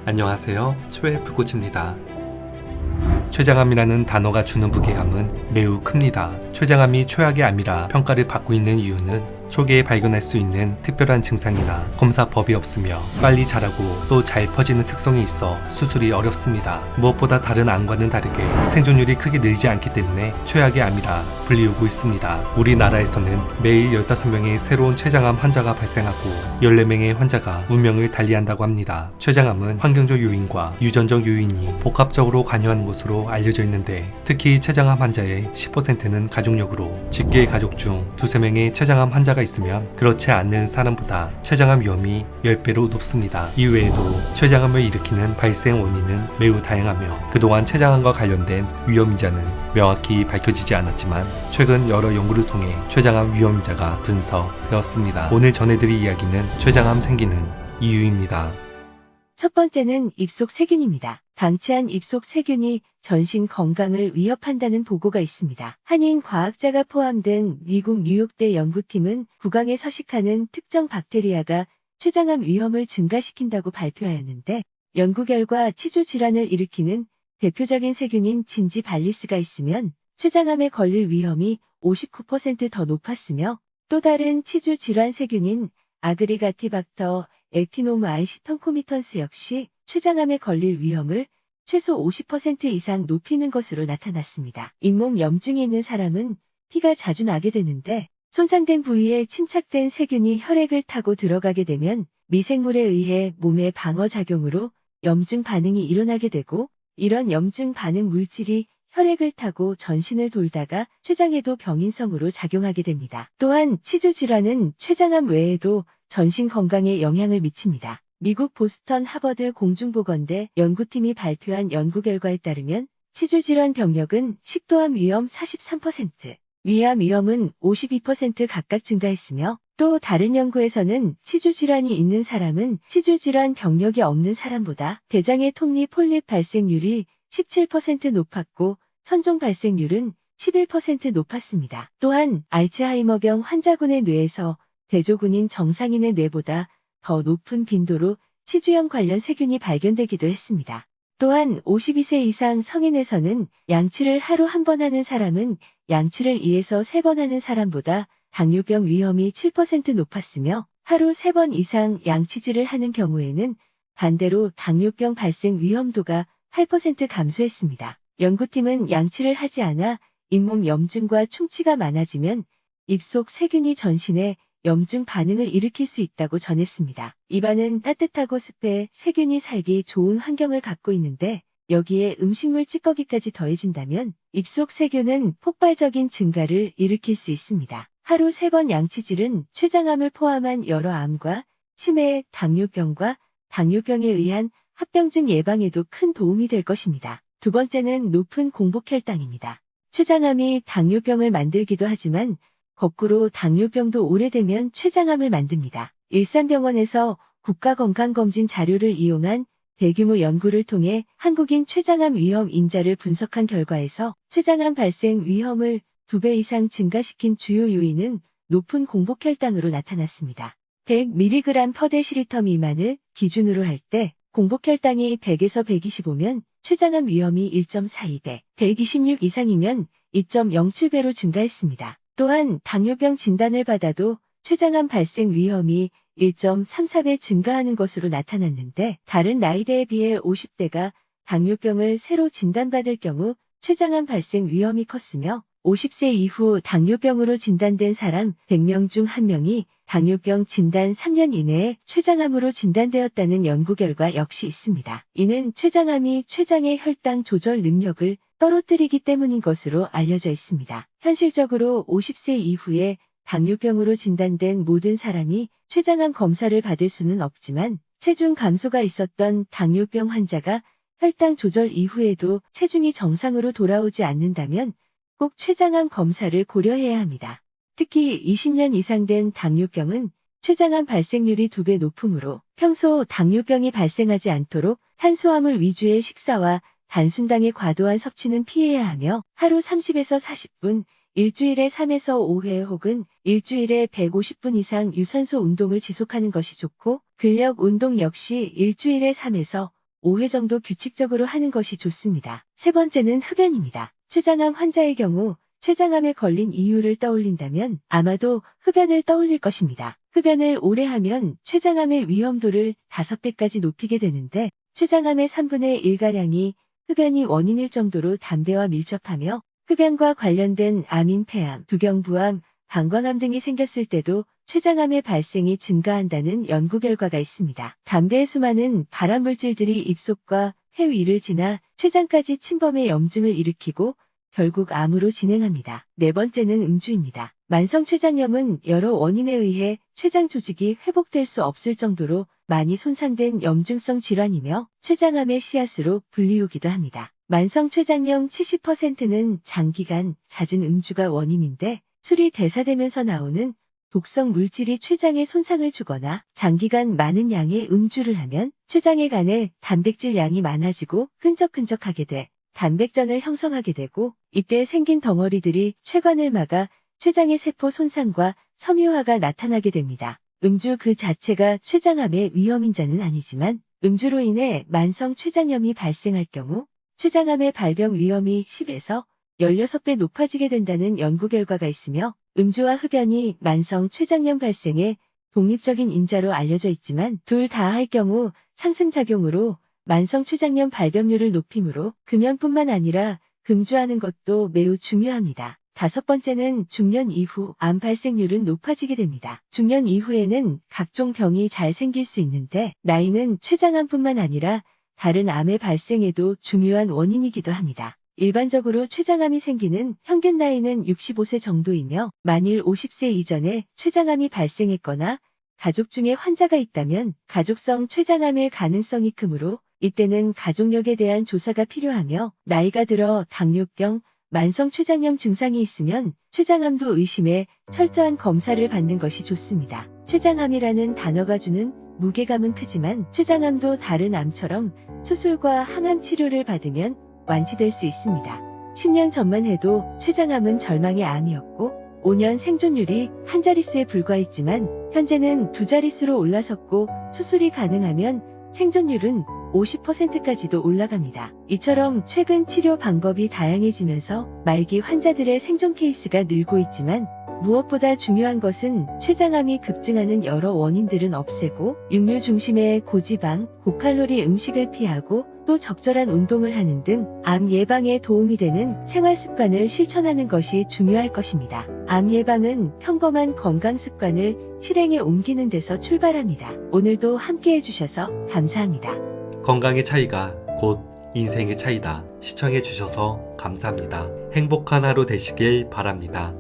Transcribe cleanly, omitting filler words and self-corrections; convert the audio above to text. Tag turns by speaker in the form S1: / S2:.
S1: 안녕하세요. 초에프코치입니다. 췌장암이라는 단어가 주는 무게감은 매우 큽니다. 췌장암이 최악의 암이라 평가를 받고 있는 이유는 초기에 발견할 수 있는 특별한 증상이나 검사법이 없으며 빨리 자라고 또 잘 퍼지는 특성이 있어 수술이 어렵습니다. 무엇보다 다른 암과는 다르게 생존율이 크게 늘지 않기 때문에 최악의 암이라 불리우고 있습니다. 우리나라에서는 매일 15명의 새로운 췌장암 환자가 발생하고 14명의 환자가 운명을 달리한다고 합니다. 췌장암은 환경적 요인과 유전적 요인이 복합적으로 관여하는 것으로 알려져 있는데 특히 췌장암 환자의 10%는 가족력으로 직계 가족 중 2~3명의 췌장암 환자가 있으면 그렇지 않은 사람보다 췌장암 위험이 10배로 높습니다. 이외에도 췌장암을 일으키는 발생 원인은 매우 다양하며 그동안 췌장암과 관련된 위험인자는 명확히 밝혀지지 않았지만 최근 여러 연구를 통해 췌장암 위험인자가 분석되었습니다. 오늘 전해드릴 이야기는 췌장암 생기는 이유입니다.
S2: 첫 번째는 입속 세균입니다. 방치한 입속 세균이 전신 건강을 위협한다는 보고가 있습니다. 한인 과학자가 포함된 미국 뉴욕대 연구팀은 구강에 서식하는 특정 박테리아가 췌장암 위험을 증가시킨다고 발표하였는데 연구 결과 치주 질환을 일으키는 대표적인 세균인 진지발리스가 있으면 췌장암에 걸릴 위험이 59% 더 높았으며 또 다른 치주 질환 세균인 아그리가티박터 액티노마이시턴 코미턴스 역시 췌장암에 걸릴 위험을 최소 50% 이상 높이는 것으로 나타났습니다. 잇몸 염증이 있는 사람은 피가 자주 나게 되는데 손상된 부위에 침착된 세균이 혈액을 타고 들어가게 되면 미생물에 의해 몸의 방어작용으로 염증 반응이 일어나게 되고 이런 염증 반응 물질이 혈액을 타고 전신을 돌다가 췌장에도 병인성으로 작용하게 됩니다. 또한 치주 질환은 췌장암 외에도 전신 건강에 영향을 미칩니다. 미국 보스턴 하버드 공중보건대 연구팀이 발표한 연구 결과에 따르면 치주 질환 병력은 식도암 위험 43%, 위암 위험은 52% 각각 증가했으며 또 다른 연구에서는 치주 질환이 있는 사람은 치주 질환 병력이 없는 사람보다 대장의 톱니 폴립 발생률이 17% 높았고 선종 발생률은 11% 높았습니다. 또한 알츠하이머병 환자군의 뇌에서 대조군인 정상인의 뇌보다 더 높은 빈도로 치주염 관련 세균이 발견되기도 했습니다. 또한 52세 이상 성인에서는 양치를 하루 한 번 하는 사람은 양치를 2에서 3번 하는 사람보다 당뇨병 위험이 7% 높았으며 하루 3번 이상 양치질을 하는 경우에는 반대로 당뇨병 발생 위험도가 8% 감소했습니다. 연구팀은 양치를 하지 않아 잇몸 염증과 충치가 많아지면 입속 세균이 전신에 염증 반응을 일으킬 수 있다고 전했습니다. 입안은 따뜻하고 습해 세균이 살기 좋은 환경을 갖고 있는데 여기에 음식물 찌꺼기까지 더해진다면 입속 세균은 폭발적인 증가를 일으킬 수 있습니다. 하루 3번 양치질은 췌장암을 포함한 여러 암과 치매, 당뇨병과 당뇨병에 의한 합병증 예방에도 큰 도움이 될 것입니다. 두 번째는 높은 공복혈당입니다. 췌장암이 당뇨병을 만들기도 하지만 거꾸로 당뇨병도 오래되면 췌장암을 만듭니다. 일산병원에서 국가건강검진 자료를 이용한 대규모 연구를 통해 한국인 췌장암 위험 인자를 분석한 결과에서 췌장암 발생 위험을 2배 이상 증가시킨 주요 요인은 높은 공복혈당으로 나타났습니다. 100mg/dL 미만을 기준으로 할 때 공복혈당이 100에서 125면 췌장암 위험이 1.42배, 126 이상이면 2.07배로 증가했습니다. 또한 당뇨병 진단을 받아도 췌장암 발생 위험이 1.34배 증가하는 것으로 나타났는데 다른 나이대에 비해 50대가 당뇨병을 새로 진단받을 경우 췌장암 발생 위험이 컸으며 50세 이후 당뇨병으로 진단된 사람 100명 중 1명이 당뇨병 진단 3년 이내에 췌장암으로 진단되었다는 연구 결과 역시 있습니다. 이는 췌장암이 췌장의 혈당 조절 능력을 떨어뜨리기 때문인 것으로 알려져 있습니다. 현실적으로 50세 이후에 당뇨병으로 진단된 모든 사람이 췌장암 검사를 받을 수는 없지만 체중 감소가 있었던 당뇨병 환자가 혈당 조절 이후에도 체중이 정상으로 돌아오지 않는다면 꼭 췌장암 검사를 고려해야 합니다. 특히 20년 이상 된 당뇨병은 췌장암 발생률이 2배 높으므로 평소 당뇨병이 발생하지 않도록 탄수화물 위주의 식사와 단순당의 과도한 섭취는 피해야 하며 하루 30에서 40분, 일주일에 3에서 5회 혹은 일주일에 150분 이상 유산소 운동을 지속하는 것이 좋고 근력 운동 역시 일주일에 3에서 5회 정도 규칙적으로 하는 것이 좋습니다. 세 번째는 흡연입니다. 췌장암 환자의 경우 췌장암에 걸린 이유를 떠올린다면 아마도 흡연을 떠올릴 것입니다. 흡연을 오래 하면 췌장암의 위험도를 5배까지 높이게 되는데 췌장암의 3분의 1가량이 흡연이 원인일 정도로 담배와 밀접하며 흡연과 관련된 암인 폐암, 두경부암, 방광암 등이 생겼을 때도 췌장암의 발생이 증가한다는 연구 결과가 있습니다. 담배의 수많은 발암물질들이 입속과 폐 위를 지나 췌장까지 침범해 염증을 일으키고 결국 암으로 진행합니다. 네 번째는 음주입니다. 만성 췌장염은 여러 원인에 의해 췌장 조직이 회복될 수 없을 정도로 많이 손상된 염증성 질환이며 췌장암의 씨앗으로 불리우기도 합니다. 만성 췌장염 70%는 장기간 잦은 음주가 원인인데 술이 대사되면서 나오는 독성 물질이 췌장에 손상을 주거나 장기간 많은 양의 음주를 하면 췌장의 간에 단백질 양이 많아지고 끈적끈적하게 돼 단백전을 형성하게 되고 이때 생긴 덩어리들이 췌관을 막아 췌장의 세포 손상과 섬유화가 나타나게 됩니다. 음주 그 자체가 췌장암의 위험인자는 아니지만 음주로 인해 만성 췌장염이 발생할 경우 췌장암의 발병 위험이 10에서 16배 높아지게 된다는 연구 결과가 있으며 음주와 흡연이 만성 췌장염 발생의 독립적인 인자로 알려져 있지만 둘 다 할 경우 상승작용으로 만성 췌장염 발병률을 높이므로 금연뿐만 아니라 금주하는 것도 매우 중요합니다. 다섯 번째는 중년 이후 암 발생률은 높아지게 됩니다. 중년 이후에는 각종 병이 잘 생길 수 있는데 나이는 췌장암뿐만 아니라 다른 암의 발생에도 중요한 원인이기도 합니다. 일반적으로 췌장암이 생기는 평균 나이는 65세 정도이며 만일 50세 이전에 췌장암이 발생했거나 가족 중에 환자가 있다면 가족성 췌장암일 가능성이 크므로 이때는 가족력에 대한 조사가 필요하며 나이가 들어 당뇨병, 만성 췌장염 증상이 있으면 췌장암도 의심해 철저한 검사를 받는 것이 좋습니다. 췌장암이라는 단어가 주는 무게감은 크지만 췌장암도 다른 암처럼 수술과 항암 치료를 받으면 완치될 수 있습니다. 10년 전만 해도 췌장암은 절망의 암이었고 5년 생존율이 한 자릿수에 불과했지만 현재는 두 자릿수로 올라섰고 수술이 가능하면 생존율은 50%까지도 올라갑니다. 이처럼 최근 치료 방법이 다양해지면서 말기 환자들의 생존 케이스가 늘고 있지만 무엇보다 중요한 것은 췌장암이 급증하는 여러 원인들은 없애고 육류 중심의 고지방, 고칼로리 음식을 피하고 또 적절한 운동을 하는 등 암 예방에 도움이 되는 생활 습관을 실천하는 것이 중요할 것입니다. 암 예방은 평범한 건강 습관을 실행에 옮기는 데서 출발합니다. 오늘도 함께 해주셔서 감사합니다.
S1: 건강의 차이가 곧 인생의 차이다. 시청해주셔서 감사합니다. 행복한 하루 되시길 바랍니다.